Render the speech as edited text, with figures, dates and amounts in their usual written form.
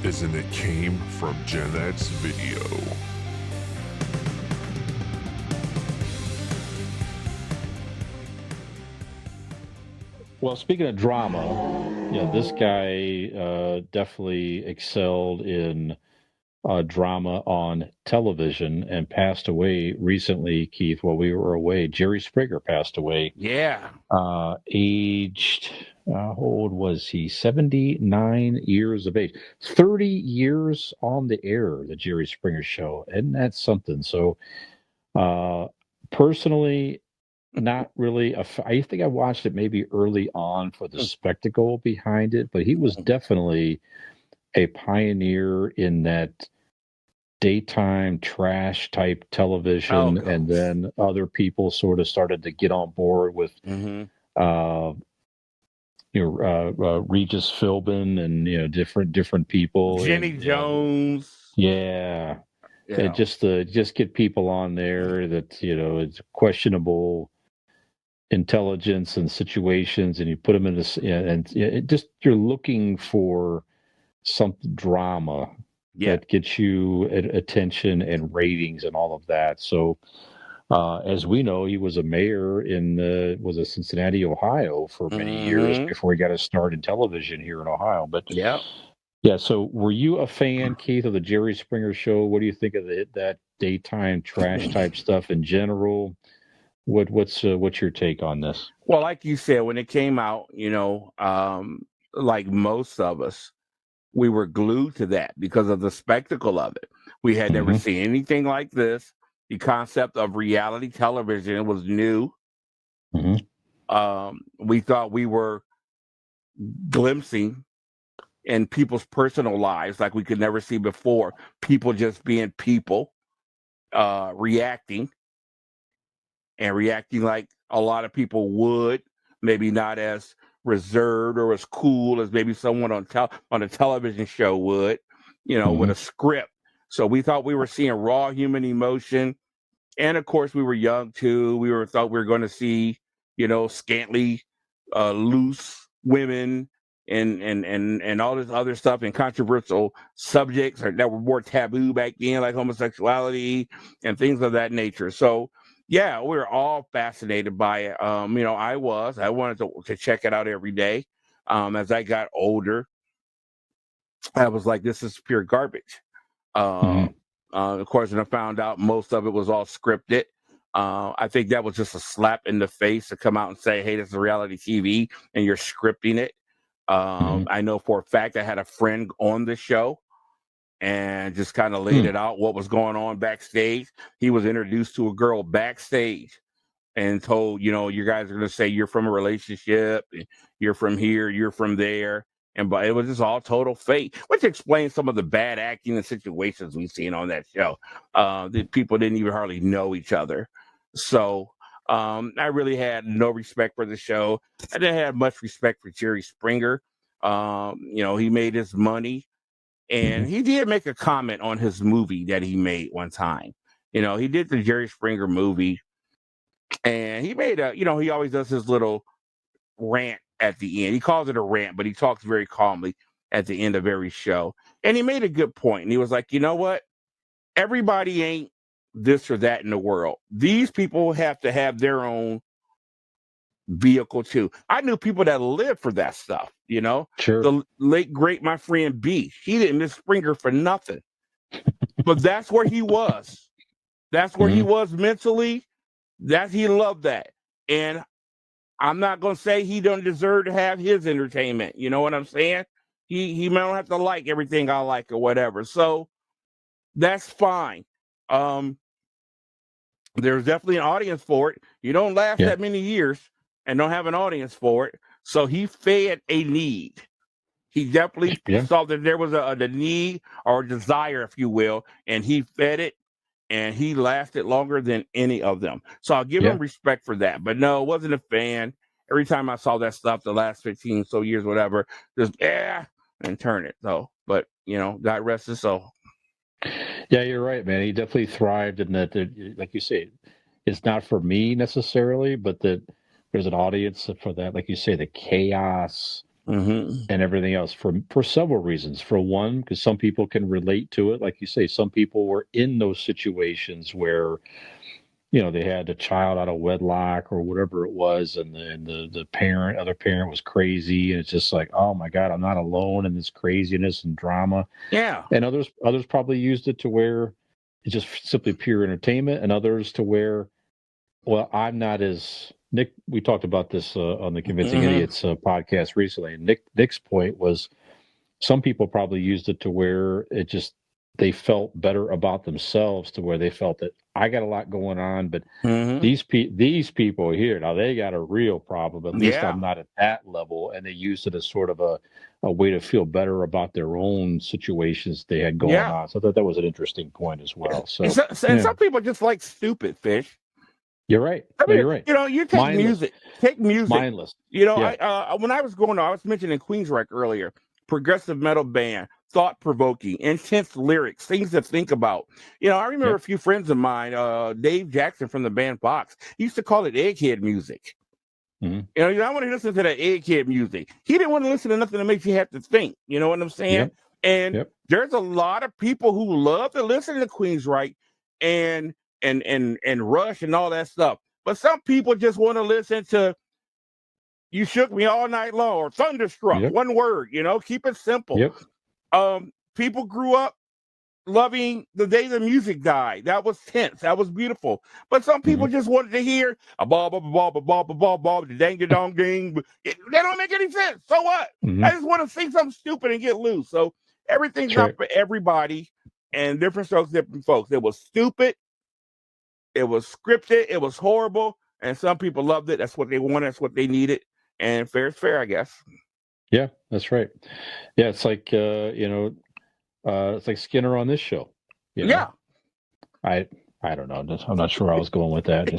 is an It Came From GenX video. Well, speaking of drama, this guy definitely excelled in drama on television and passed away recently, Keith, while we were away. Jerry Springer passed away, Yeah. aged, how old was he? 79 years of age. 30 years on the air, the Jerry Springer Show. Isn't that something? So, uh, personally, not really. I think I watched it maybe early on for the spectacle behind it, but he was definitely a pioneer in that daytime trash type television, and then other people sort of started to get on board with, uh, Regis Philbin and different people, Jenny and Jones. yeah, and just get people on there that it's questionable intelligence and situations, and you put them in this, and it just you're looking for some drama that gets you attention and ratings and all of that. So, as we know, he was a mayor in was it Cincinnati, Ohio, for many years before he got his start in television here in Ohio. But yeah. So, were you a fan, Keith, of the Jerry Springer Show? What do you think of that daytime trash type stuff in general? What's your take on this? Well, like you said, when it came out, like most of us, we were glued to that because of the spectacle of it. We had never seen anything like this. The concept of reality television was new. We thought we were glimpsing in people's personal lives like we could never see before. People just being people, reacting like a lot of people would, maybe not as reserved or as cool as maybe someone on a television show would, with a script. So we thought we were seeing raw human emotion, and of course we were young too. Thought we were going to see, scantily loose women and all this other stuff, and controversial subjects that were more taboo back then, like homosexuality and things of that nature. So yeah, we were all fascinated by it. I wanted to check it out every day. As I got older, I was like, this is pure garbage. Of course, and I found out most of it was all scripted. I think that was just a slap in the face to come out and say, hey, this is reality TV and you're scripting it. I know for a fact I had a friend on the show and just kind of laid it out what was going on backstage. He was introduced to a girl backstage and told, you guys are going to say you're from a relationship, you're from here, you're from there. But it was just all total fake, which explains some of the bad acting and situations we've seen on that show. The people didn't even hardly know each other. So I really had no respect for the show. I didn't have much respect for Jerry Springer. He made his money. And he did make a comment on his movie that he made one time. He did the Jerry Springer movie, and he made he always does his little rant at the end. He calls it a rant, but he talks very calmly at the end of every show. And he made a good point. And he was like, you know what? Everybody ain't this or that in the world. These people have to have their own vehicle too. I knew people that lived for that stuff, Sure. The late great my friend B, he didn't miss Springer for nothing. But that's where he was. That's where he was mentally. He loved that. And I'm not gonna say he don't deserve to have his entertainment. You know what I'm saying? He don't have to like everything I like or whatever. So that's fine. There's definitely an audience for it. You don't last that many years and don't have an audience for it. So he fed a need. He definitely saw that there was a need or a desire, if you will, and he fed it, and he lasted longer than any of them. So I'll give him respect for that. But no, wasn't a fan. Every time I saw that stuff, the last 15 so years, whatever, just and turn it. So, but God rest his soul. Yeah, you're right, man. He definitely thrived in that. Like you say, it's not for me necessarily, but that there's an audience for that. Like you say, the chaos, Mm-hmm. and everything else for several reasons. For one, because some people can relate to it, like you say, some people were in those situations where they had a child out of wedlock or whatever it was, and the other parent was crazy, and it's just like, oh my God, I'm not alone in this craziness and drama. Yeah. And others probably used it to where it's just simply pure entertainment, and others to where, well, I'm not as Nick. We talked about this on the Convincing Idiots podcast recently. And Nick's point was some people probably used it to where they felt better about themselves, to where they felt that I got a lot going on, but these people here, now they got a real problem. At least I'm not at that level, and they used it as sort of a way to feel better about their own situations they had going on. So I thought that was an interesting point as well. So, and some people just like stupid fish. You're right. I mean, you're right. You take music. Take music. Mindless. When I was going on, I was mentioning Queensryche earlier. Progressive metal band, thought provoking, intense lyrics, things to think about. I remember a few friends of mine, Dave Jackson from the band Fox, he used to call it egghead music. I want to listen to that egghead music. He didn't want to listen to nothing that makes you have to think. You know what I'm saying? And there's a lot of people who love to listen to Queensryche and Rush and all that stuff. But some people just want to listen to You Shook Me All Night Long or Thunderstruck. One word, keep it simple. People grew up loving The Day the Music Died. That was tense. That was beautiful. But some people just wanted to hear a ball, the dang dong ding. They don't make any sense. So what? I just want to sing something stupid and get loose. So everything's not for everybody, and different strokes, different folks. It was stupid. It was scripted. It was horrible. And some people loved it. That's what they wanted. That's what they needed. And fair is fair, I guess. Yeah, that's right. Yeah, it's like, it's like Skinner on this show. I don't know. I'm not sure where I was going with that.